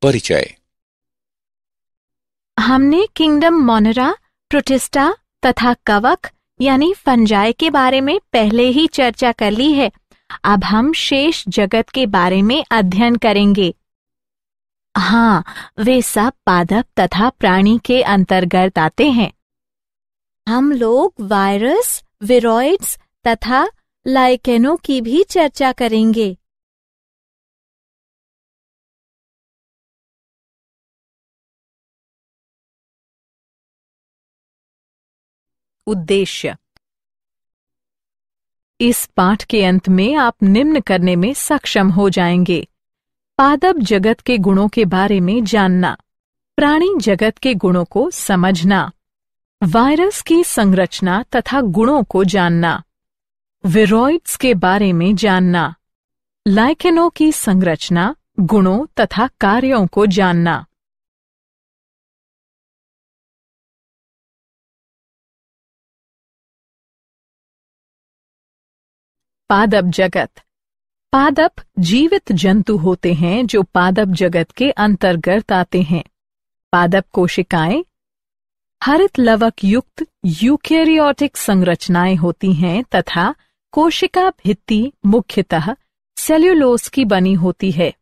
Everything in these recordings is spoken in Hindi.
परिचय। हमने किंगडम मोनेरा, प्रोटिस्टा तथा कवक यानी फंजाई के बारे में पहले ही चर्चा कर ली है। अब हम शेष जगत के बारे में अध्ययन करेंगे। हाँ, वे सब पादप तथा प्राणी के अंतर्गत आते हैं। हम लोग वायरस, विरोइड्स तथा लाइकेनों की भी चर्चा करेंगे। उद्देश्य। इस पाठ के अंत में आप निम्न करने में सक्षम हो जाएंगे: पादप जगत के गुणों के बारे में जानना, प्राणी जगत के गुणों को समझना, वायरस की संरचना तथा गुणों को जानना, विरोइड्स के बारे में जानना, लाइकेनों की संरचना, गुणों तथा कार्यों को जानना। पादप जगत। पादप जीवित जंतु होते हैं जो पादप जगत के अंतर्गत आते हैं। पादप कोशिकाएं हरित लवक युक्त यूकेरियोटिक संरचनाएं होती हैं तथा कोशिका भित्ति मुख्यतः सेल्यूलोज की बनी होती है।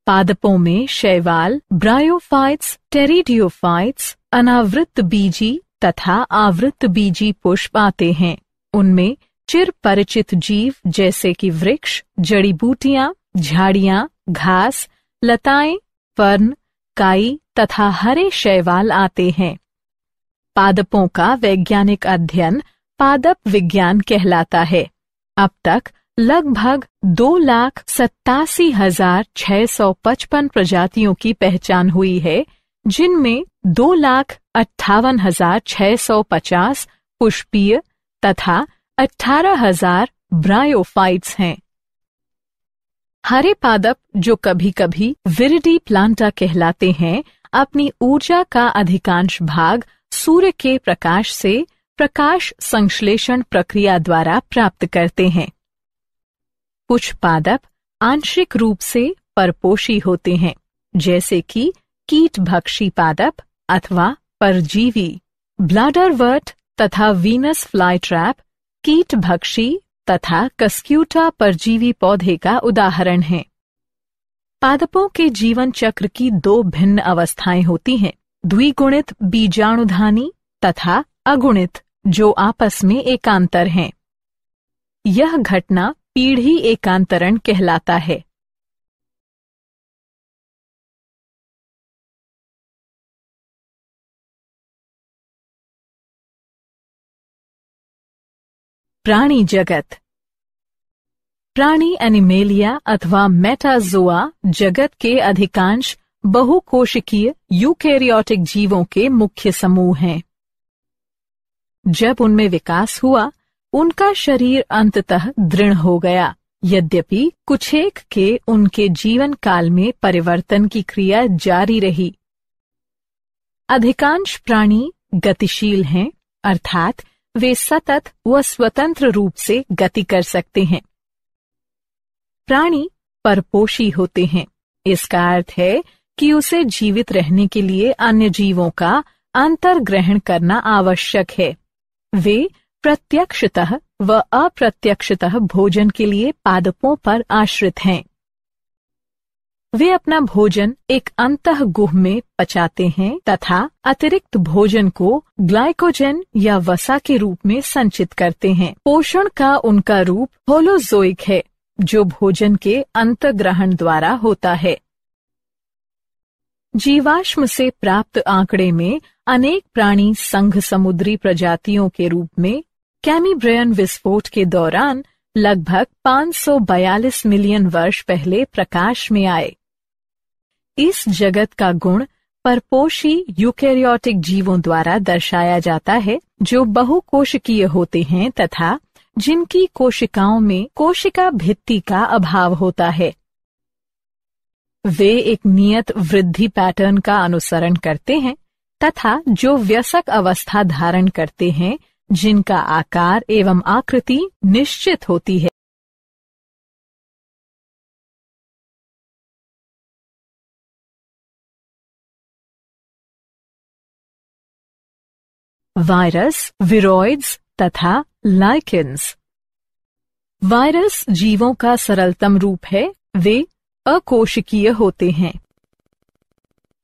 पादपों में शैवाल, ब्रायोफाइट्स, टेरिडियोफाइट्स, अनावृत बीजी तथा आवृत बीजी पुष्प आते हैं। उनमें चिर परिचित जीव जैसे कि वृक्ष, जड़ी बूटियां, झाड़ियां, घास, लताएं, फर्न, काई तथा हरे शैवाल आते हैं। पादपों का वैज्ञानिक अध्ययन पादप विज्ञान कहलाता है। अब तक लगभग 2,87,655 प्रजातियों की पहचान हुई है, जिनमें 2,58,650 पुष्पीय तथा 18,000 ब्रायोफाइट्स हैं। हरे पादप, जो कभी कभी विरिडी प्लांटा कहलाते हैं, अपनी ऊर्जा का अधिकांश भाग सूर्य के प्रकाश से प्रकाश संश्लेषण प्रक्रिया द्वारा प्राप्त करते हैं। कुछ पादप आंशिक रूप से परपोषी होते हैं, जैसे कि कीटभक्षी पादप अथवा परजीवी। ब्लाडरवर्ट तथा वीनस फ्लाईट्रैप कीटभक्षी तथा कस्क्यूटा परजीवी पौधे का उदाहरण है। पादपों के जीवन चक्र की दो भिन्न अवस्थाएं होती हैं: द्विगुणित बीजाणुधानी तथा अगुणित, जो आपस में एकांतर हैं। यह घटना पीढ़ी एकांतरण कहलाता है। प्राणी जगत। प्राणी एनिमेलिया अथवा मेटाजोआ जगत के अधिकांश बहुकोशिकीय यूकेरियोटिक जीवों के मुख्य समूह हैं। जब उनमें विकास हुआ, उनका शरीर अंततः दृढ़ हो गया। यद्यपि कुछेक के उनके जीवन काल में परिवर्तन की क्रिया जारी रही। अधिकांश प्राणी गतिशील हैं, अर्थात वे सतत व स्वतंत्र रूप से गति कर सकते हैं। प्राणी परपोषी होते हैं। इसका अर्थ है कि उसे जीवित रहने के लिए अन्य जीवों का अंतर्ग्रहण करना आवश्यक है। वे प्रत्यक्षतः व अप्रत्यक्षतः भोजन के लिए पादपों पर आश्रित हैं। वे अपना भोजन एक अंतःगुह में पचाते हैं तथा अतिरिक्त भोजन को ग्लाइकोजन या वसा के रूप में संचित करते हैं। पोषण का उनका रूप होलोजोइक है, जो भोजन के अंतर्ग्रहण द्वारा होता है। जीवाश्म से प्राप्त आंकड़े में अनेक प्राणी संघ समुद्री प्रजातियों के रूप में कैम्ब्रियन विस्फोट के दौरान लगभग 542 मिलियन वर्ष पहले प्रकाश में आए। इस जगत का गुण परपोषी यूकेरियोटिक जीवों द्वारा दर्शाया जाता है, जो बहुकोशिकीय होते हैं तथा जिनकी कोशिकाओं में कोशिका भित्ति का अभाव होता है। वे एक नियत वृद्धि पैटर्न का अनुसरण करते हैं तथा जो वयस्क अवस्था धारण करते हैं, जिनका आकार एवं आकृति निश्चित होती है। वायरस, विरोइड्स तथा लाइकेंस। वायरस जीवों का सरलतम रूप है, वे अकोशिकीय होते हैं।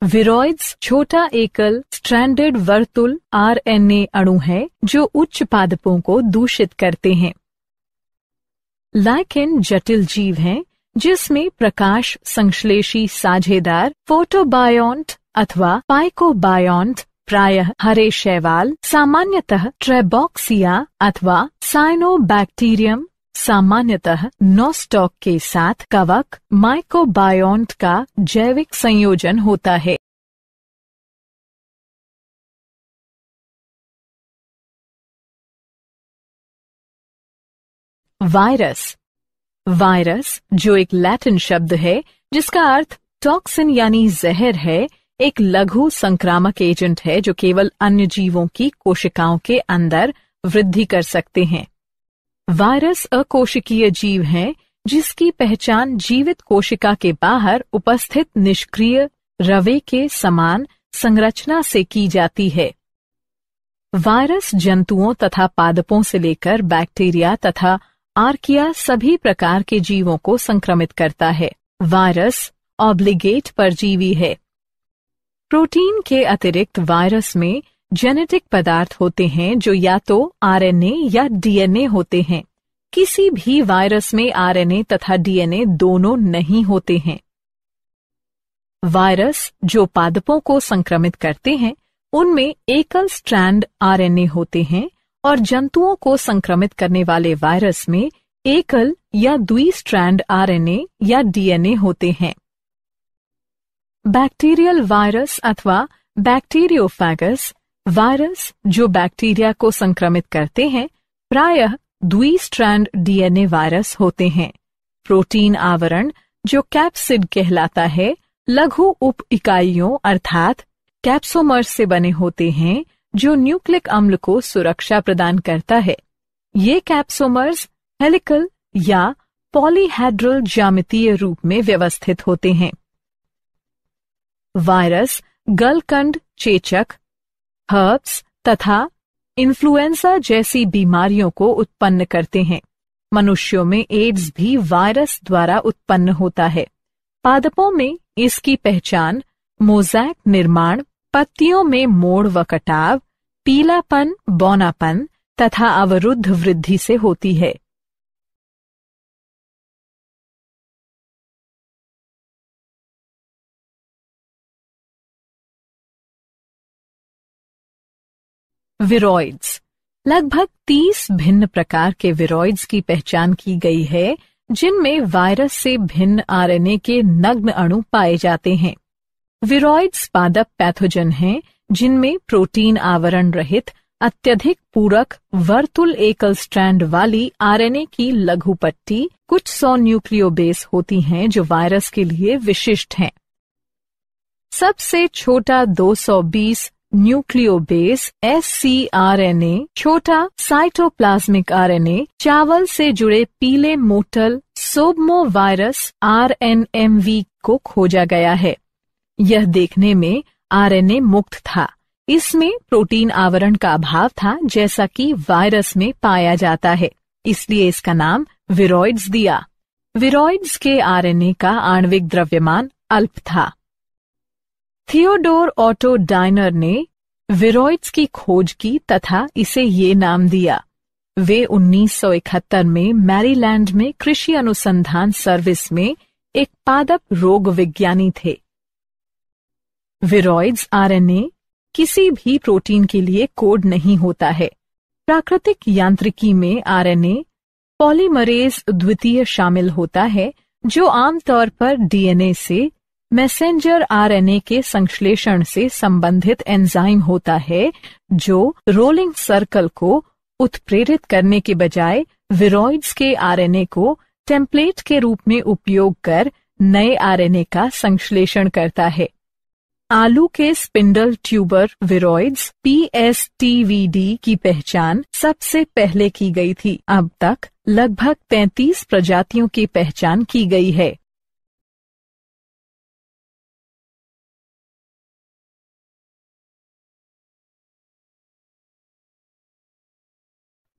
विरोइड्स छोटा एकल स्ट्रैंडेड वर्तुल आरएनए अणु है जो उच्च पादपों को दूषित करते हैं। लाइकेन जटिल जीव हैं जिसमें प्रकाश संश्लेषी साझेदार फोटोबायोन्ट अथवा पाइकोबायोन्ट प्रायः हरे शैवाल, सामान्यतः ट्रेबॉक्सिया अथवा साइनोबैक्टीरियम, सामान्यतः नोस्टॉक के साथ कवक माइकोबायोन्ट का जैविक संयोजन होता है। वायरस। वायरस, जो एक लैटिन शब्द है जिसका अर्थ टॉक्सिन यानी जहर है, एक लघु संक्रामक एजेंट है जो केवल अन्य जीवों की कोशिकाओं के अंदर वृद्धि कर सकते हैं। वायरस अकोशिकीय जीव हैं जिसकी पहचान जीवित कोशिका के बाहर उपस्थित निष्क्रिय रवे के समान संरचना से की जाती है। वायरस जंतुओं तथा पादपों से लेकर बैक्टीरिया तथा आर्किया सभी प्रकार के जीवों को संक्रमित करता है। वायरस ऑब्लिगेट परजीवी है। प्रोटीन के अतिरिक्त वायरस में जेनेटिक पदार्थ होते हैं जो या तो आरएनए या डीएनए होते हैं। किसी भी वायरस में आरएनए तथा डीएनए दोनों नहीं होते हैं। वायरस जो पादपों को संक्रमित करते हैं उनमें एकल स्ट्रैंड आरएनए होते हैं और जंतुओं को संक्रमित करने वाले वायरस में एकल या द्वि स्ट्रैंड आरएनए या डीएनए होते हैं। बैक्टीरियल वायरस अथवा बैक्टीरियोफेगस वायरस जो बैक्टीरिया को संक्रमित करते हैं प्रायः द्वि स्ट्रैंड डीएनए वायरस होते हैं। प्रोटीन आवरण जो कैप्सिड कहलाता है लघु उप इकाइयों अर्थात कैप्सोमर्स से बने होते हैं जो न्यूक्लिक अम्ल को सुरक्षा प्रदान करता है। ये कैप्सोमर्स हेलिकल या पॉलीहेड्रल ज्यामितीय रूप में व्यवस्थित होते हैं। वायरस गलकंड चेचक, हर्प्स तथा इन्फ्लुएंजा जैसी बीमारियों को उत्पन्न करते हैं। मनुष्यों में एड्स भी वायरस द्वारा उत्पन्न होता है। पादपों में इसकी पहचान मोज़ैक निर्माण, पत्तियों में मोड़ व कटाव, पीलापन, बौनापन तथा अवरुद्ध वृद्धि से होती है। विरोइड्स। लगभग 30 भिन्न प्रकार के विरोइड्स की पहचान की गई है जिनमें वायरस से भिन्न आरएनए के नग्न अणु पाए जाते हैं। विरोइड्स पादप पैथोजन हैं जिनमें प्रोटीन आवरण रहित अत्यधिक पूरक वर्तुल एकल स्ट्रैंड वाली आरएनए की लघु पट्टी कुछ 100 न्यूक्लियोबेस होती हैं जो वायरस के लिए विशिष्ट हैं। सबसे छोटा 220 न्यूक्लियोबेस ScRNA छोटा साइटोप्लाज्मिक आरएनए चावल से जुड़े पीले मोटल सोब्मोवायरस RNMV को खोजा गया है। यह देखने में आरएनए मुक्त था। इसमें प्रोटीन आवरण का अभाव था जैसा कि वायरस में पाया जाता है, इसलिए इसका नाम विरोइड्स दिया। विरोइड्स के आरएनए का आणविक द्रव्यमान अल्प था। थियोडोर ऑटो डायनर ने विरोइड्स की खोज की तथा इसे ये नाम दिया। वे 1971 में मैरीलैंड में कृषि अनुसंधान सर्विस में एक पादप रोग विज्ञानी थे। विरोइड्स आरएनए किसी भी प्रोटीन के लिए कोड नहीं होता है। प्राकृतिक यांत्रिकी में आरएनए पॉलीमरेज द्वितीय शामिल होता है जो आमतौर पर डीएनए से मैसेंजर आरएनए के संश्लेषण से संबंधित एंजाइम होता है जो रोलिंग सर्कल को उत्प्रेरित करने के बजाय विरोइड्स के आरएनए को टेम्पलेट के रूप में उपयोग कर नए आरएनए का संश्लेषण करता है। आलू के स्पिंडल ट्यूबर विरोइड्स PSTVD की पहचान सबसे पहले की गई थी। अब तक लगभग 33 प्रजातियों की पहचान की गई है।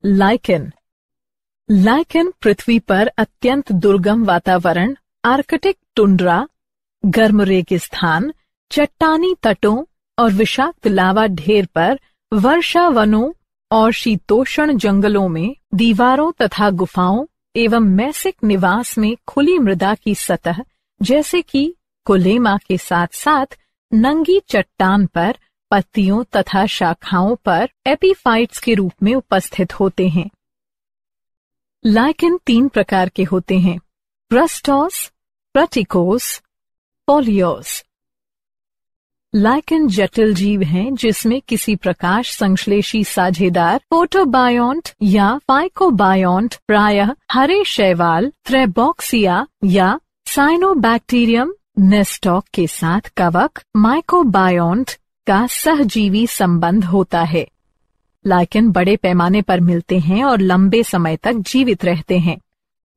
लाइकेन। लाइकेन पृथ्वी पर अत्यंत दुर्गम वातावरण, आर्कटिक टुंड्रा, गर्म रेगिस्तान, चट्टानी तटों और विषाक्त लावा ढेर पर वर्षा वनों और शीतोष्ण जंगलों में दीवारों तथा गुफाओं एवं मैसिक निवास में खुली मृदा की सतह जैसे कि कोलेमा के साथ साथ नंगी चट्टान पर पत्तियों तथा शाखाओं पर एपीफाइट्स के रूप में उपस्थित होते हैं। लाइकेन 3 प्रकार के होते हैं: प्रस्टोस, प्रटिकोस, पोलियोस। लाइकेन जटिल जीव हैं जिसमें किसी प्रकाश संश्लेषी साझेदार फोटोबायोन्ट या फाइकोबायोन्ट प्रायः हरे शैवाल, थ्रेबॉक्सिया या साइनोबैक्टीरियम नेस्टॉक के साथ कवक माइकोबायोन्ट का सहजीवी संबंध होता है। लाइकेन बड़े पैमाने पर मिलते हैं और लंबे समय तक जीवित रहते हैं।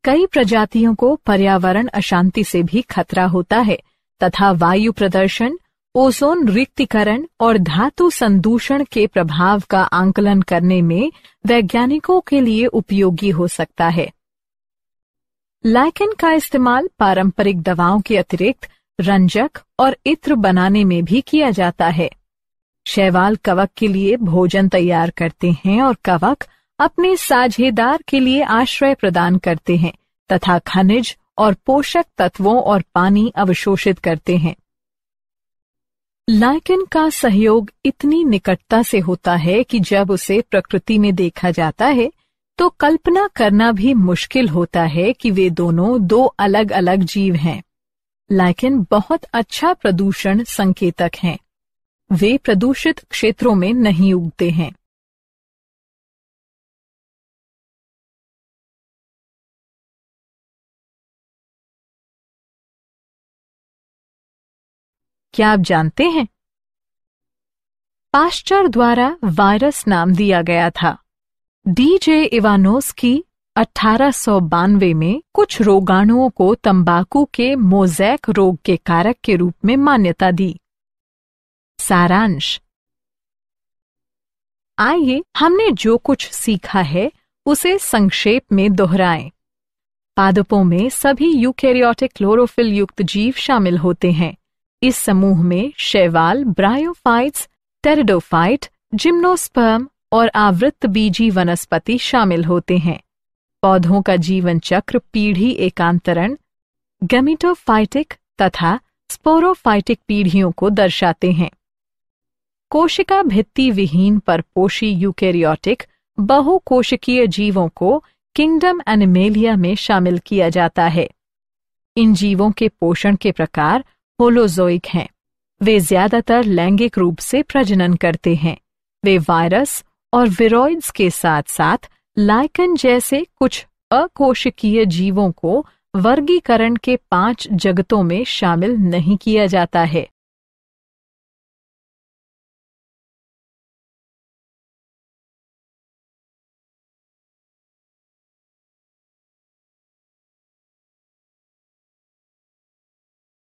कई प्रजातियों को पर्यावरण अशांति से भी खतरा होता है तथा वायु प्रदूषण, ओजोन रिक्तीकरण और धातु संदूषण के प्रभाव का आंकलन करने में वैज्ञानिकों के लिए उपयोगी हो सकता है। लाइकेन का इस्तेमाल पारंपरिक दवाओं के अतिरिक्त रंजक और इत्र बनाने में भी किया जाता है। शैवाल कवक के लिए भोजन तैयार करते हैं और कवक अपने साझेदार के लिए आश्रय प्रदान करते हैं तथा खनिज और पोषक तत्वों और पानी अवशोषित करते हैं। लाइकेन का सहयोग इतनी निकटता से होता है कि जब उसे प्रकृति में देखा जाता है तो कल्पना करना भी मुश्किल होता है कि वे दोनों 2 अलग अलग जीव हैं। लाइकेन बहुत अच्छा प्रदूषण संकेतक हैं। वे प्रदूषित क्षेत्रों में नहीं उगते हैं। क्या आप जानते हैं? पाश्चर द्वारा वायरस नाम दिया गया था। डीजे इवानोस्की 1892 में कुछ रोगाणुओं को तंबाकू के मोज़ेक रोग के कारक के रूप में मान्यता दी। सारांश: आइए हमने जो कुछ सीखा है उसे संक्षेप में दोहराएं। पादपों में सभी यूकेरियोटिक क्लोरोफिल युक्त जीव शामिल होते हैं। इस समूह में शैवाल, ब्रायोफाइट्स, टेरिडोफाइट, जिम्नोस्पर्म और आवृत्त बीजी वनस्पति शामिल होते हैं। पौधों का जीवन चक्र पीढ़ी एकांतरण, गैमेटोफाइटिक तथा स्पोरोफाइटिक पीढ़ियों को दर्शाते हैं। कोशिका भित्ति विहीन परपोषी यूकेरियोटिक बहुकोशिकीय जीवों को किंगडम एनिमेलिया में शामिल किया जाता है। इन जीवों के पोषण के प्रकार होलोजोइक हैं। वे ज्यादातर लैंगिक रूप से प्रजनन करते हैं। वे वायरस और विरोइड्स के साथ साथ लाइकेन जैसे कुछ अकोशिकीय जीवों को वर्गीकरण के 5 जगतों में शामिल नहीं किया जाता है।